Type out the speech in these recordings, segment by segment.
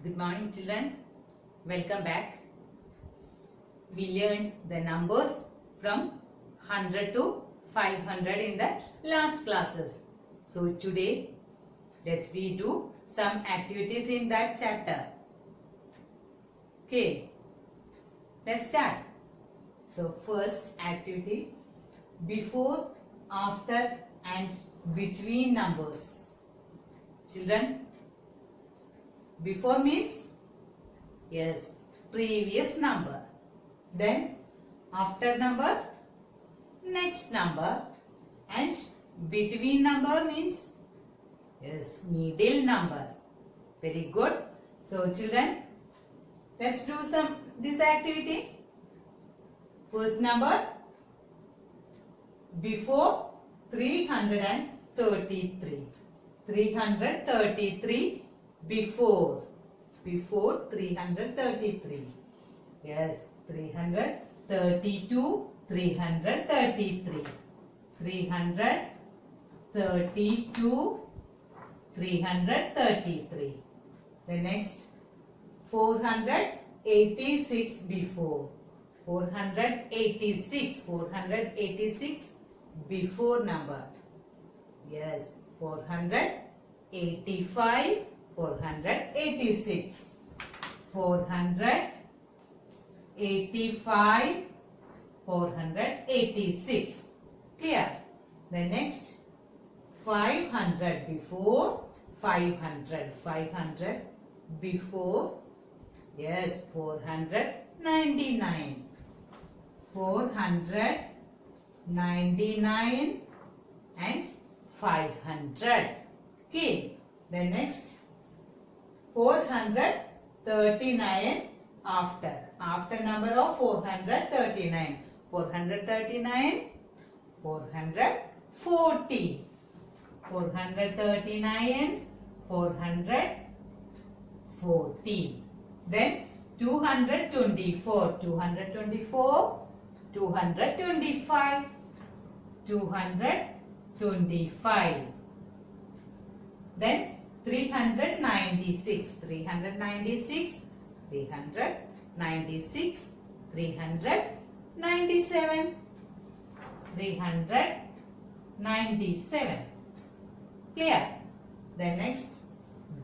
Good morning, children. Welcome back. We learned the numbers from 100 to 500 in the last classes. So today, let's do some activities in that chapter. Okay, let's start. So first activity, before, after and between numbers. Children, before means, yes, previous number. Then after number, next number. And between number means, yes, middle number. Very good. So children, let's do this activity. First number, before 333. 333 before 333. Yes, 332, 333. 332, 333. The next, 486 before. 486 before number. Yes, 485, 486. 485, 486. Clear? The next, 500 before, 500. 500 before, yes, 499. 499 and 500. Okay. The next, 439 after. After number of 439. 439, 440. 439, 440. Then 224. 224, 225. 225. Then 396. 396, 396, 397. 397. Clear? The next,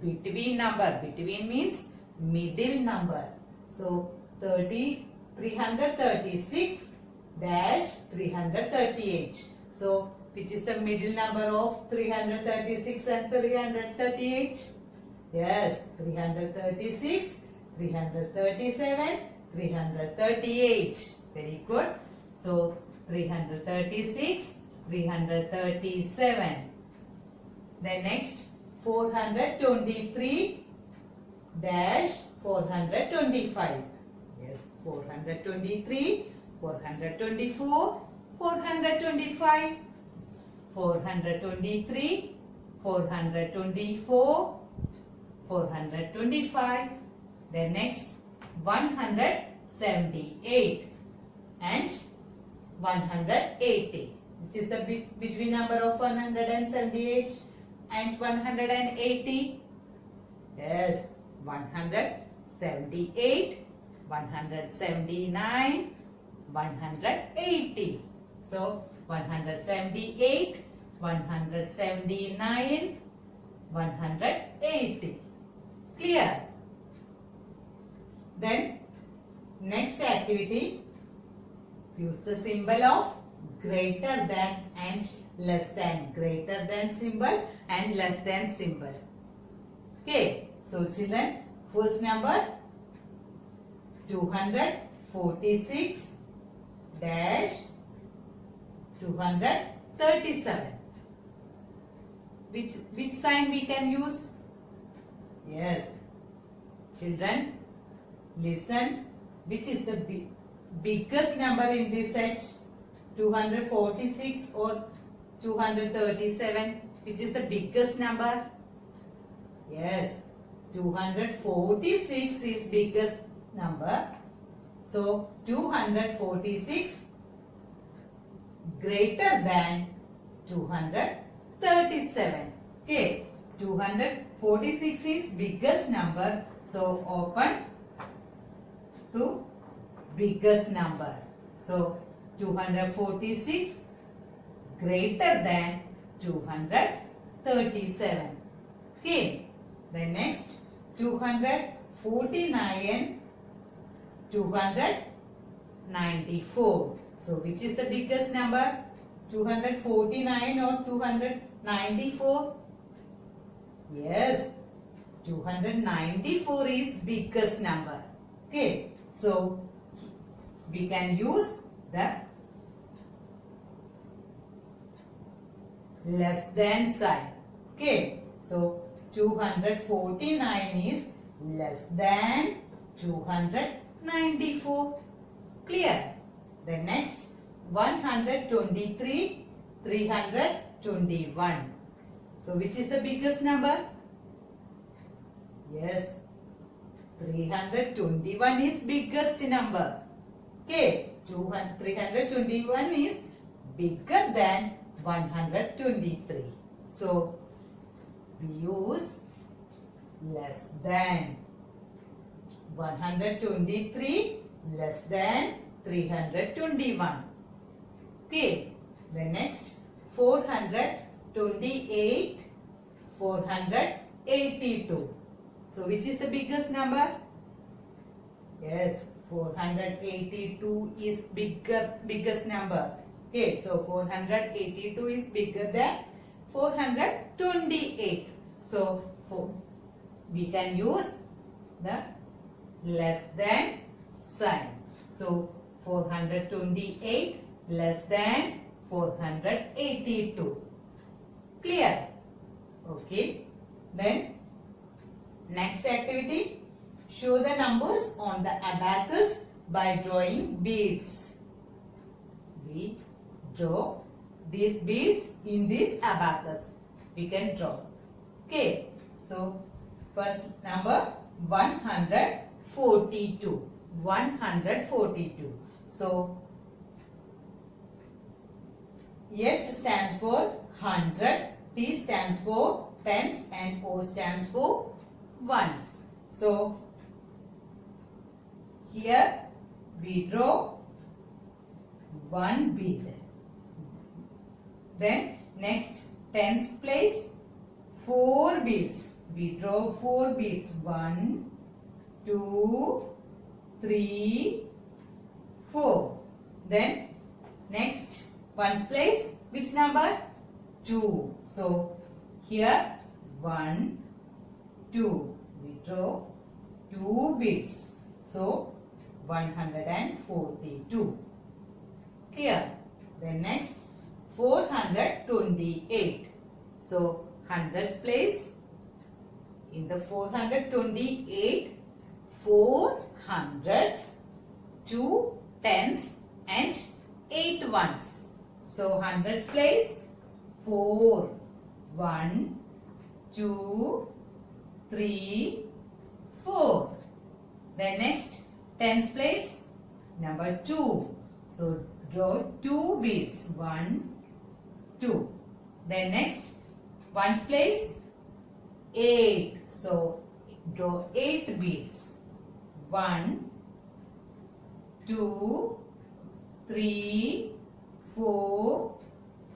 between number. Between means middle number. So 336 dash 338. So which is the middle number of 336 and 338? Yes, 336, 337, 338. Very good. So 336, 337. Then next, 423 dash 425. Yes, 423, 424, 425. 423, 424, 425. Then next, 178 and 180. Which is the between number of 178 and 180? Yes, 178, 179, 180. So 178, 179, 180. Clear? Then next activity, use the symbol of greater than and less than. Greater than symbol and less than symbol. Okay. So children, first number 246 dash 237. Which sign we can use? Yes. Children, listen. Which is the biggest number in this set? 246 or 237? Which is the biggest number? Yes. 246 is biggest number. So 246 greater than 237. Okay. 200 246 is biggest number. So open to biggest number. So 246 greater than 237. Okay. Then next 249, 294. So which is the biggest number? 249 or 294? Yes, 294 is biggest number. Okay, so we can use the less than sign. Okay, so 249 is less than 294. Clear? The next 123, 321. So which is the biggest number? Yes, 321 is biggest number. Okay, 321 is bigger than 123. So we use less than. 123 less than 321. Okay, the next 428, 482. So which is the biggest number? Yes, 482 is biggest number. Okay, so 482 is bigger than 428. So we can use the less than sign. So 428 less than 482. Clear? Okay. Then next activity. Show the numbers on the abacus by drawing beads. We draw these beads in this abacus. We can draw. Okay. So first number 142. 142. So H stands for 100, T stands for tens, and O stands for ones. So here we draw one bead. Then next tens place 4 beads. We draw 4 beads. 1, 2, 3, 4. Then next ones place which number? 2. So here 1, 2. We draw 2 beads. So 142. Clear? Then next 428. So hundreds place. In the 428, 4 hundreds, 2 tens, and 8 ones. So hundreds place 4. 1, 2, 3, 4. Then next tens place number 2. So draw 2 beads. 1, 2. Then next ones place 8. So draw 8 beads. 1, 2, 3, 4,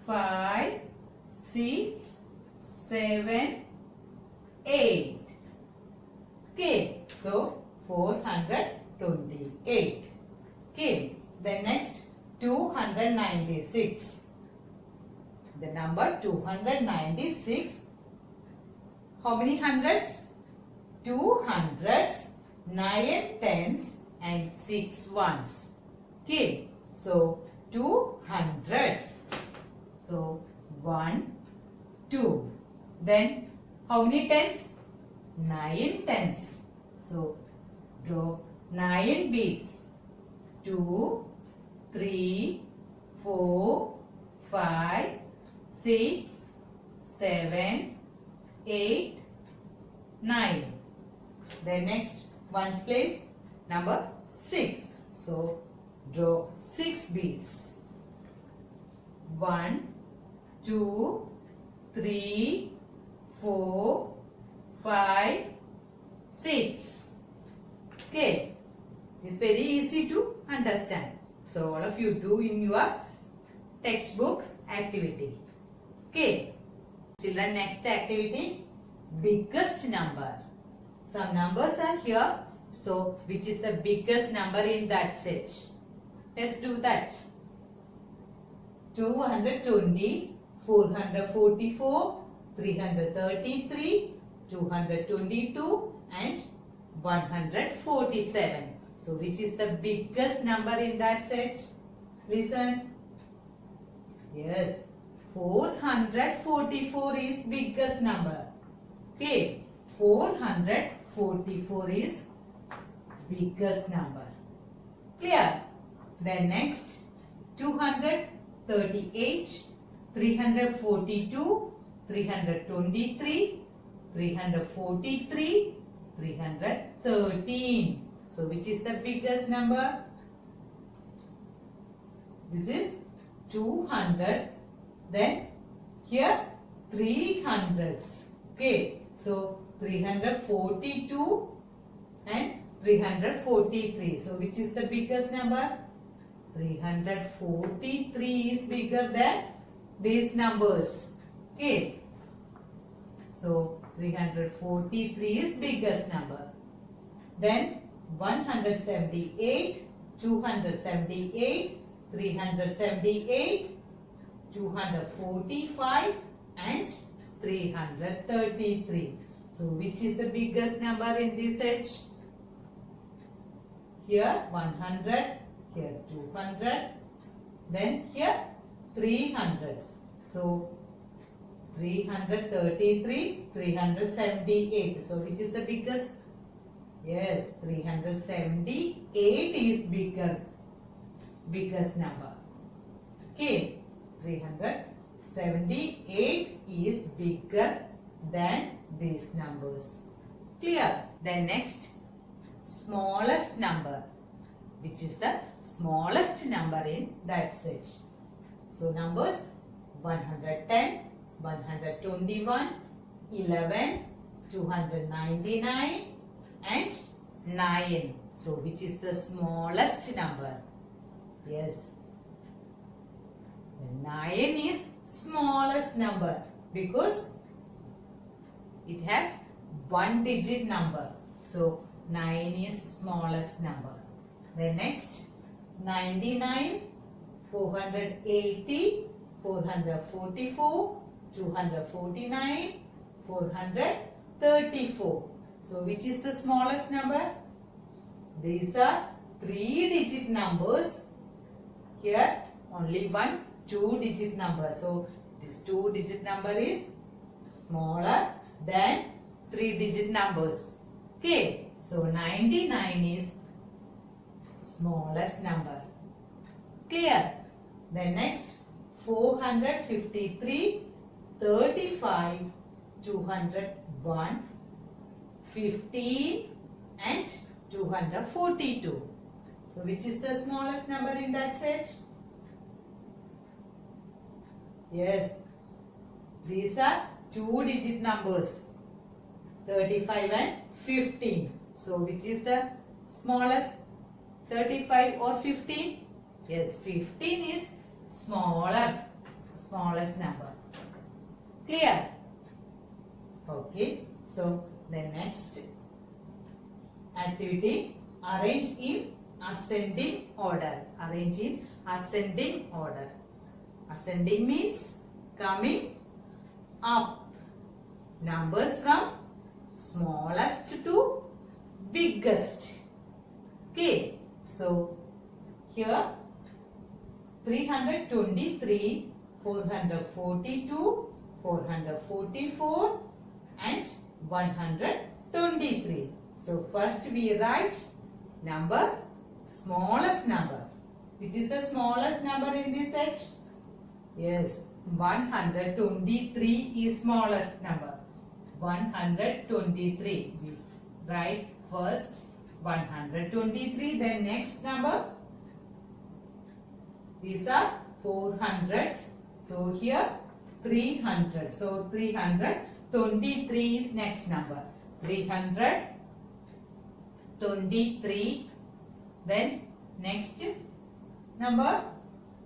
5, 6, 7, 8. Okay. So 428. Okay. Then next 296. The number 296. How many hundreds? 2 hundreds, 9 tens, and 6 ones. Okay. So 2 hundreds. So 1, 2. Then how many tens? 9 tens. So draw 9 beads. 2, 3, 4, 5, 6, 7, 8, 9. Then next ones place number 6. So draw 6 beads. 1, 2, 3, 4, 5, 6. Okay. It's very easy to understand. So all of you do in your textbook activity. Okay. Children, next activity, biggest number. Some numbers are here. So which is the biggest number in that set? Let's do that. 220, 444, 333, 222 and 147. So which is the biggest number in that set? Listen. Yes, 444 is biggest number. Okay, 444 is biggest number. Clear? Then next, 238, 342, 323, 343, 313. So which is the biggest number? This is 200. Then here 300s. Okay. So 342 and 343. So which is the biggest number? 343 is bigger than these numbers. Okay. So 343 is biggest number. Then 178, 278, 378, 245 and 333. So which is the biggest number in this set? Here 100, here 200, then here 300s. So 333, 378. So which is the biggest? Yes, 378 is biggest number. Okay, 378 is bigger than these numbers. Clear? Then next, smallest number, which is the smallest number in that set. So numbers 110, 121, 11, 299 and 9. So which is the smallest number? Yes, 9 is smallest number because it has one digit number. So 9 is smallest number. Then next, 99, 480, 444, 249, 434. So which is the smallest number? These are 3-digit numbers. Here only one 2-digit number. So this 2-digit number is smaller than 3-digit numbers. Okay. So 99 is smallest number. Clear? Then next, 453, 35, 201, 15 and 242. So which is the smallest number in that set? Yes, these are 2-digit numbers, 35 and 15. So which is the smallest, 35 or 15? Yes, 15 is smallest number. Clear? Okay. So the next activity, arrange in ascending order. Arrange in ascending order. Ascending means coming up. Numbers from smallest to biggest. Okay. So here 323, 442, 444 and 123. So first we write number, smallest number. Which is the smallest number in this set? Yes, 123 is smallest number. 123. We write first 123, then next number. These are 400s. So here 300. So 300 23 is next number. 323. Then next number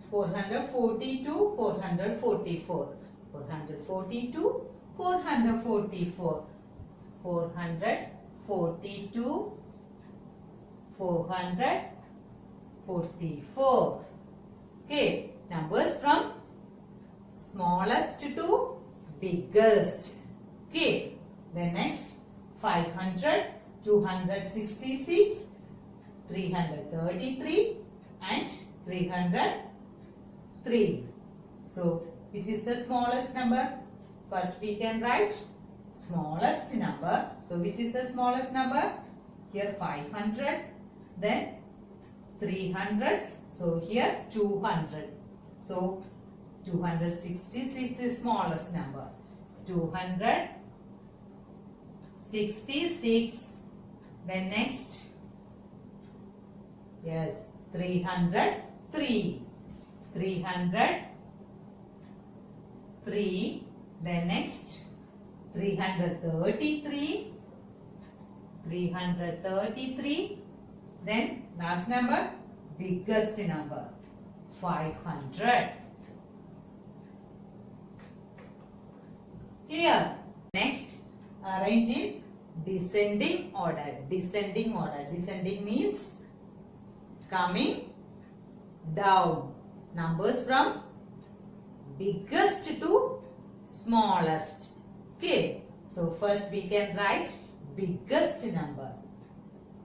442, 444. 442, 444. 442, 444. Okay, numbers from smallest to biggest. Okay, then next 500, 266, 333 and 303. So, which is the smallest number? First we can write smallest number. So, which is the smallest number? Here 500, then 300s. So, here 200. So, 266 is smallest number. 266. Then next, yes, 303. 303. Then next, 333. 333. Then last number, biggest number, 500. Clear? Next, arrange in descending order. Descending order. Descending means coming down. Numbers from biggest to smallest. Okay. So first we can write biggest number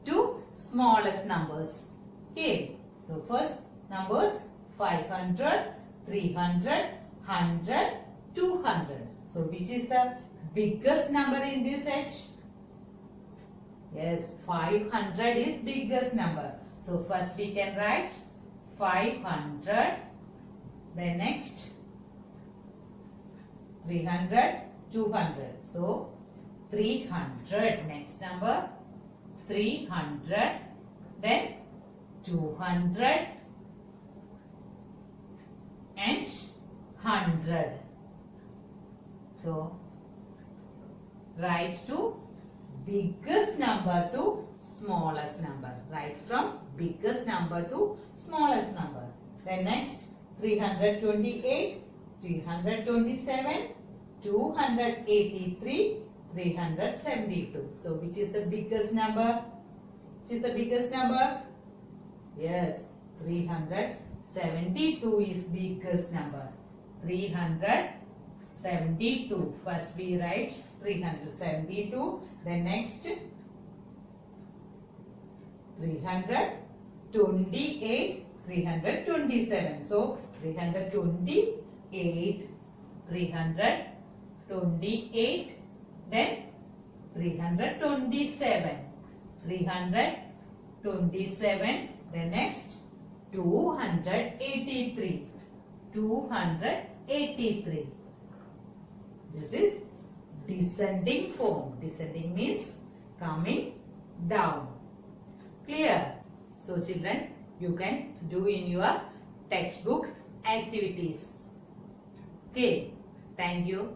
to smallest numbers. Okay. So first numbers 500, 300, 100, 200. So which is the biggest number in this set? Yes, 500 is biggest number. So first we can write 500. Then next 300, 200. So 300. Next number 300. Then 200 and 100. So write to biggest number to smallest number. Write from biggest number to smallest number. Then next 328, 327, 283, 372. So which is the biggest number? Which is the biggest number? Yes, 372 is biggest number. 372. First we write 372. Then next 328, 327. So 328, 328. Then 327, 327. Then next 283, 283. This is descending form. Descending means coming down. Clear? So children, you can do in your textbook activities. Okay. Thank you.